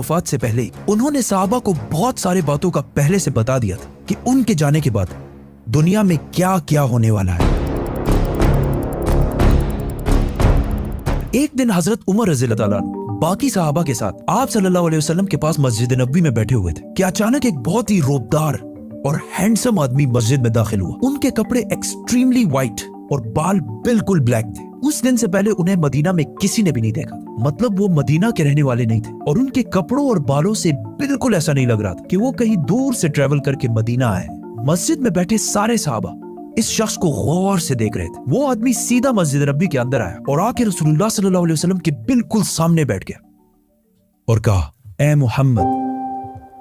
वफात से पहले उन्होंने सहाबा को बहुत सारे बातों का पहले से बता दिया था कि उनके जाने के बाद दुनिया में क्या क्या होने वाला है। एक दिन हजरत उमर रज़ी अल्लाह ताला अन्हु बाकी सहाबा के साथ आप सल्लल्लाहु अलैहि वसल्लम के पास मस्जिद नबवी में बैठे हुए थे कि अचानक एक बहुत ही रोबदार और हैंडसम आदमी मस्जिद में दाखिल हुआ। उनके कपड़े एक्सट्रीमली व्हाइट और बाल बिल्कुल ब्लैक थे। उस दिन से पहले उन्हें मदीना में किसी ने भी नहीं देखा, मतलब वो मदीना के रहने वाले नहीं थे और उनके कपड़ों और बालों से बिल्कुल ऐसा नहीं लग रहा था कि वो कहीं दूर से ट्रेवल करके मदीना आए। मस्जिद में बैठे सारे सहाबा इस शख्स को गौर से देख रहे थे। वो आदमी सीधा मस्जिद नबी के अंदर आया और आके रसूलुल्लाह सल्लल्लाहु अलैहि वसल्लम के बिल्कुल सामने बैठ गया और कहा, ए मोहम्मद,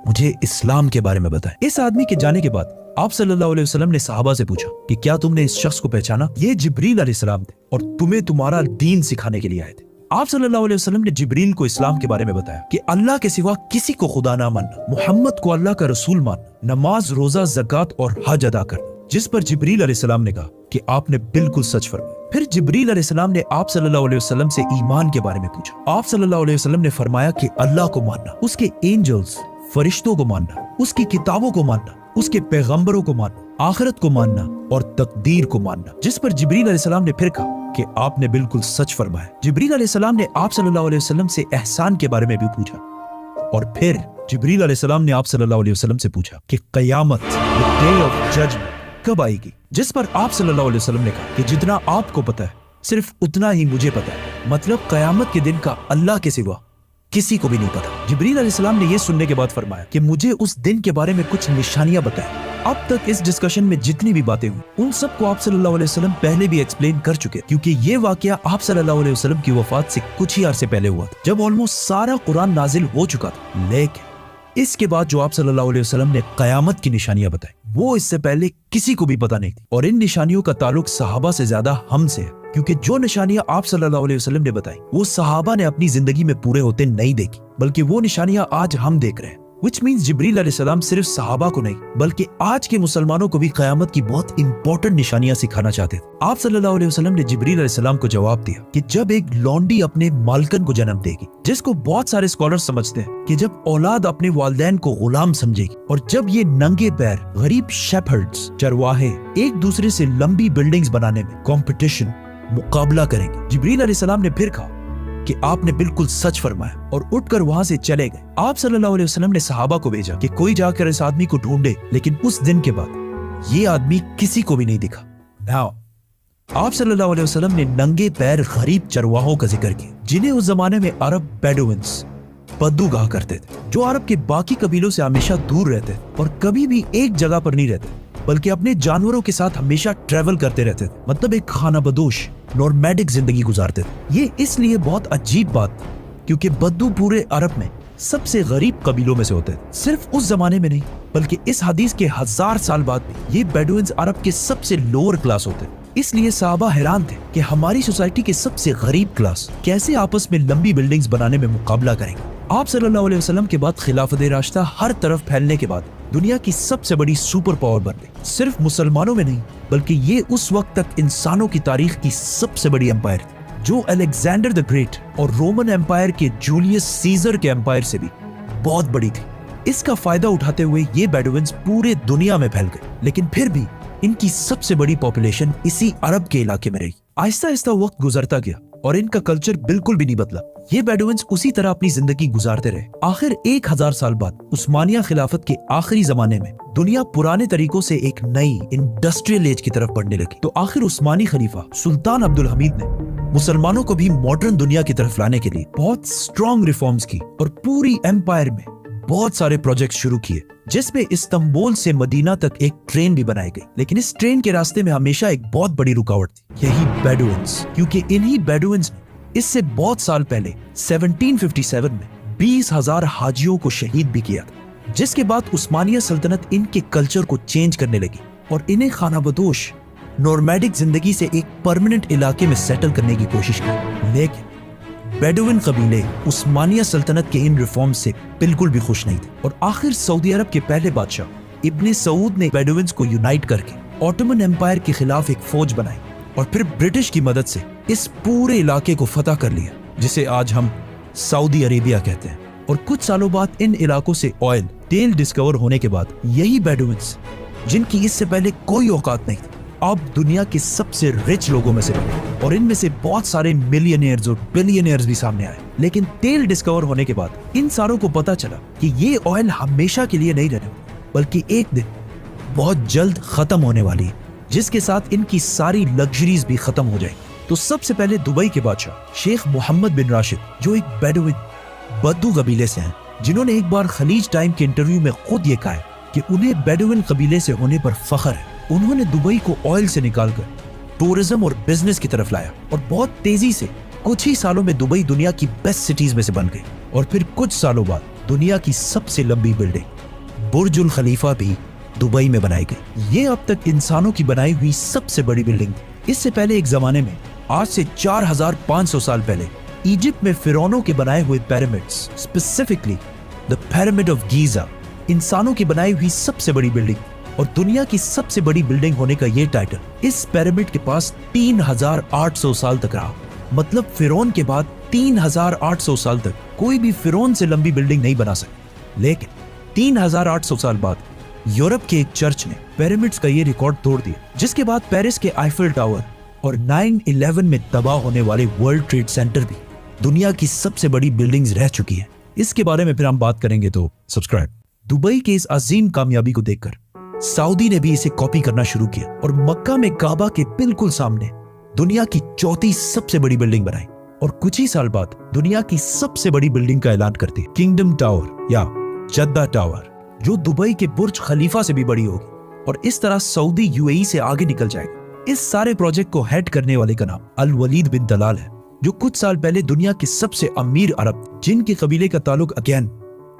मुझे इस्लाम के बारे में बताएं। इस आदमी के जाने के बाद आप सल्लल्लाहु अलैहि वसल्लम ने सहाबा से पूछा कि क्या तुमने इस शख्स को पहचाना? ये जिब्रील अलैहिस्सलाम थे और तुम्हें तुम्हारा दीन सिखाने के लिए आए थे। आप सल्लल्लाहु अलैहि वसल्लम ने जिब्रील को इस्लाम के बारे में बताया कि अल्लाह के सिवा किसी को खुदा ना मानना, मोहम्मद को अल्लाह का रसूल मानना, नमाज, रोजा, ज़कात और हज अदा करना। जिस पर जिब्रील अलैहिस्सलाम ने कहा कि आपने बिल्कुल सच फरमाया। फिर जिब्रील अलैहिस्सलाम ने आप सल्लल्लाहु अलैहि वसल्लम से ईमान के बारे में पूछा। आप सल्लल्लाहु अलैहि वसल्लम ने फरमाया कि अल्लाह को मानना, उसके एंजल्स, फरिश्तों को मानना, उसकी किताबों को मानना, उसके पैगंबरों को मानना, आखिरत को मानना और तकदीर को मानना। जिस पर जिब्रील अलैहिस्सलाम ने फिर कहा कि आपने बिल्कुल सच फरमाया। जिब्रील अलैहिस्सलाम ने आप सल्लल्लाहु अलैहि वसल्लम से एहसान के बारे में भी पूछा और फिर जिब्रील अलैहिस्सलाम ने आप सल्लल्लाहु अलैहि वसल्लम से पूछा कि क़यामत, द डे ऑफ जजमेंट, कब आएगी? जिस पर आप सल्लल्लाहु अलैहि वसल्लम ने कहा कि जितना आपको पता है सिर्फ उतना ही मुझे पता है, मतलब क़यामत के दिन का अल्लाह के सिवा किसी को भी नहीं पता। जिब्रील अलैहिस्सलाम ने यह सुनने के बाद फरमाया कि मुझे उस दिन के बारे में कुछ निशानियां बताएं। अब तक इस डिस्कशन में जितनी भी बातें हुई उन सबको आप सल्लल्लाहु अलैहि वसल्लम पहले भी एक्सप्लेन कर चुके, क्योंकि ये वाकया आप सल्लल्लाहु अलैहि वसल्लम की वफात से कुछ ही अरसे पहले हुआ था, जब ऑलमोस्ट सारा कुरान नाजिल हो चुका था। लेकिन इसके बाद जो आप सल्लल्लाहु अलैहि वसल्लम ने क़यामत की निशानियां बताई वो इससे पहले किसी को भी पता नहीं थी। और इन निशानियों का ताल्लुक सहाबा से ज्यादा हमसे है, क्योंकि जो निशानियां आप सल्लल्लाहु अलैहि वसल्लम ने बताई वो सहाबा ने अपनी जिंदगी में पूरे होते नहीं देखी, बल्कि वो निशानियां आज हम देख रहे हैं। Which means जिब्रील अलैहिस्सलाम सिर्फ सहाबा को नहीं बल्कि आज के मुसलमानों को भी क़यामत की बहुत इंपॉर्टेंट निशानियां सिखाना चाहते थे। आप सल्लल्लाहु अलैहि वसल्लम ने जिब्रील अलैहिस्सलाम को जवाब दिया कि जब एक लौंडी अपने मालकन को जन्म देगी, जिसको बहुत सारे स्कॉलर्स समझते हैं कि जब औलाद अपने वालिदैन को गुलाम समझेगी, और जब ये नंगे पैर गरीब शेफर्ड्स, चरवाहे एक दूसरे से लंबी बिल्डिंग्स बनाने में कंपटीशन, मुकाबला करेंगे। जिब्रील अलैहिस्सलाम ने फिर कहा कि आपने बिल्कुल सच फरमाया और उठकर वहां से चले गए। आप सल्लल्लाहु अलैहि वसल्लम ने सहाबा को भेजा कि कोई जाकर इस आदमी को ढूंढे, लेकिन उस दिन के बाद ये आदमी किसी को भी नहीं दिखा। नाउ आप सल्लल्लाहु अलैहि वसल्लम ने नंगे पैर गरीब चरवाहों का जिक्र किया, जिन्हें उस जमाने में अरब बेडुइन्स, बद्दू कहा करते थे, जो अरब के बाकी कबीलों से हमेशा दूर रहते थे और कभी भी एक जगह पर नहीं रहते, बल्कि अपने जानवरों के साथ हमेशा ट्रेवल करते रहते थे, मतलब एक खाना बदोश नॉर्मैडिक जिंदगी गुजारते थे। ये इसलिए बहुत अजीब बात क्योंकि बद्दू पूरे अरब में सबसे गरीब कबीलों में से होते थे। सिर्फ उस जमाने में नहीं बल्कि इस हदीस के 1000 साल बाद भी ये बेडुइन्स अरब के सबसे लोअर क्लास होते। इसलिए सहाबा हैरान थे कि हमारी सोसाइटी के सबसे गरीब क्लास कैसे आपस में लंबी बिल्डिंग्स बनाने में मुकाबला करेंगे। आप सल्लल्लाहु अलैहि वसल्लम के बाद खिलाफत राशिदा हर तरफ फैलने के बाद दुनिया की सबसे बड़ी सुपर पावर बन गई। सिर्फ मुसलमानों में नहीं बल्कि ये उस वक्त तक इंसानों की तारीख की सबसे बड़ी एम्पायर थी, जो अलेक्जेंडर द ग्रेट और रोमन एम्पायर के जूलियस सीजर के एम्पायर से भी बहुत बड़ी थी। इसका फायदा उठाते हुए ये बेडुइन्स पूरे दुनिया में फैल गए, लेकिन फिर भी इनकी सबसे बड़ी पॉपुलेशन इसी अरब के इलाके में रही। आहिस्ता आहिस्ता वक्त गुजरता गया और इनका कल्चर बिल्कुल भी नहीं बदला। ये बेडुइन्स उसी तरह अपनी जिंदगी गुजारते रहे। आखिर 1000 साल बाद उस्मानिया खिलाफत के आखिरी जमाने में दुनिया पुराने तरीकों से एक नई इंडस्ट्रियल एज की तरफ बढ़ने लगी, तो आखिर उस्मानी खलीफा सुल्तान अब्दुल हमीद ने मुसलमानों को भी मॉडर्न दुनिया की तरफ लाने के लिए बहुत स्ट्रॉन्ग रिफॉर्म्स की और पूरी एम्पायर में बहुत सारे प्रोजेक्ट शुरू किए, जिसमें इस्तांबुल से मदीना तक एक ट्रेन भी बनाई गई। लेकिन इस ट्रेन के रास्ते में हमेशा एक बहुत बड़ी रुकावट थी, यही बेडुइन्स, क्योंकि इन्हीं बेडुइन्स ने इससे बहुत साल पहले 1757 में 20,000 हाजियों को शहीद भी किया था, जिसके बाद उस्मानिया सल्तनत इनके कल्चर को चेंज करने लगी और इन्हें खानाबदोश नॉर्मैडिक जिंदगी से एक परमानेंट इलाके में सेटल करने की कोशिश की। लेकिन बेडुइन कबीले उस्मानिया सल्तनत के इन रिफॉर्म्स से बिल्कुल भी खुश नहीं थे और आखिर सऊदी अरब के पहले बादशाह इब्ने सऊद ने बेडुइन्स को यूनाइट करके ऑटोमन एम्पायर के खिलाफ एक फौज बनाई और फिर ब्रिटिश की मदद से इस पूरे इलाके को फतह कर लिया, जिसे आज हम सऊदी अरेबिया कहते हैं। اور کچھ سالوں بعد ان علاقوں سے آئل تیل ڈسکور ہونے کے بعد یہی بیڈوئنز جن کی اس سے پہلے کوئی اوقات نہیں تھی اب دنیا کے سب سے رچ لوگوں میں سے بنے اور ان میں سے بہت سارے ملینئرز اور بلینئرز بھی سامنے آئے. لیکن تیل ڈسکور ہونے کے بعد ان ساروں کو پتا چلا کہ یہ آئل ہمیشہ کے لیے نہیں رہنے بلکہ ایک دن بہت جلد ختم ہونے والی ہے جس کے ساتھ ان کی ساری لگژریز بھی ختم ہو جائیں. تو سب سے پہلے دبئی کے بادشاہ شیخ محمد بن راشد جو ایک بیڈوین بدو قبیلے سے ہیں جنہوں نے ایک بار خلیج ٹائم کے انٹرویو میں خود یہ کہا ہے کہ انہیں بیڈوین قبیلے سے ہونے پر فخر ہے. انہوں نے دبئی کو آئل سے نکال کر ٹورزم اور بزنس کی طرف لایا اور بہت تیزی سے کچھ ہی سالوں میں دبئی دنیا کی بیسٹ سٹیز میں سے بن گئی. اور پھر کچھ سالوں بعد دنیا کی سب سے لمبی بلڈنگ برج الخلیفہ بھی دبئی میں بنائی گئی. یہ اب تک انسانوں کی بنائی ہوئی سب سے بڑی بلڈنگ تھی. اس سے پہلے ایک زمانے میں آج سے 4500 سال پہلے ایجپٹ میں فرعونوں کے بنائے ہوئے pyramids specifically the pyramid of Giza انسانوں کی بنائی ہوئی سب سے بڑی بلڈنگ اور دنیا کی سب سے بڑی بلڈنگ ہونے کا یہ ٹائٹل اس پیرامڈ کے پاس 3800 سال تک رہا. مطلب فرعون کے بعد 3800 سال تک کوئی بھی فرعون سے لمبی بلڈنگ نہیں بنا سکتا. لیکن 3800 سال بعد یورپ کے ایک چرچ نے پیرامڈز کا یہ ریکارڈ توڑ دیا جس کے بعد پیرس کے آئیفل ٹاور اور 9/11 میں تباہ ہونے والے ورلڈ ٹریڈ سینٹر بھی دنیا کی سب سے بڑی بلڈنگز رہ چکی ہیں. اس کے بارے میں پھر ہم بات کریں گے تو سبسکرائب. دبئی کے اس عظیم کامیابی کو دیکھ کر سعودی نے بھی اسے کاپی کرنا شروع کیا اور مکہ میں کعبہ کے بالکل سامنے دنیا کی چوتھی سب سے بڑی بلڈنگ بنائی اور کچھ ہی سال بعد دنیا کی سب سے بڑی بلڈنگ کا اعلان کرتی کنگڈم ٹاور یا جدہ ٹاور جو دبئی کے برج خلیفہ سے بھی بڑی ہوگی اور اس طرح سعودی UAE سے آگے نکل جائے گا. اس سارے پروجیکٹ کو ہیڈ کرنے والے کا نام الولید بن طلال ہے جو کچھ سال پہلے دنیا کے سب سے امیر عرب جن کے قبیلے کا تعلق اگین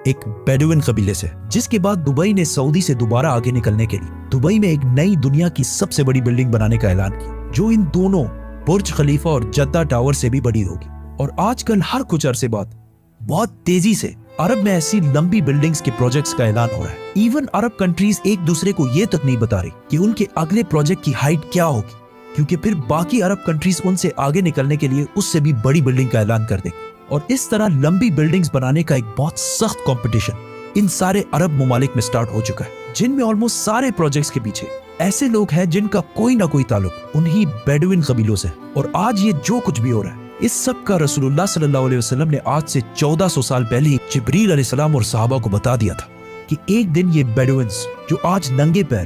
ایک بیڈوین قبیلے سے جس کے بعد دبئی نے سعودی سے دوبارہ آگے نکلنے کے لیے دبئی میں ایک نئی دنیا کی سب سے بڑی بلڈنگ بنانے کا اعلان کیا جو ان دونوں برج خلیفہ اور جدہ ٹاور سے بھی بڑی ہوگی. اور آج کل ہر کچھ عرصے بعد بہت تیزی سے عرب میں ایسی لمبی بلڈنگز کے پروجیکٹس کا اعلان ہو رہا ہے. ایون عرب کنٹریز ایک دوسرے کو یہ تک نہیں بتا رہی کہ ان کے اگلے پروجیکٹ کی ہائٹ کیا ہوگی کیونکہ پھر باقی عرب کنٹریز ان سے آگے نکلنے کے لیے اس سے بھی بڑی بلڈنگ کا اعلان کر دیں. اور اس طرح لمبی بلڈنگز بنانے کا ایک بہت سخت کمپٹیشن ان سارے عرب ممالک میں سٹارٹ ہو چکا ہے جن میں آلموسٹ سارے پروجیکٹس کے پیچھے ایسے لوگ ہیں جن کا کوئی نہ کوئی تعلق انہی بیڈوین قبیلوں سے. اور آج یہ جو کچھ بھی ہو رہا ہے اس سب کا رسول اللہ صلی اللہ علیہ وسلم نے آج سے 1400 سال پہلے ہی جبریل علیہ السلام اور صحابہ کو بتا دیا تھا کہ ایک دن یہ بیڈوینز جو آج ننگے پیر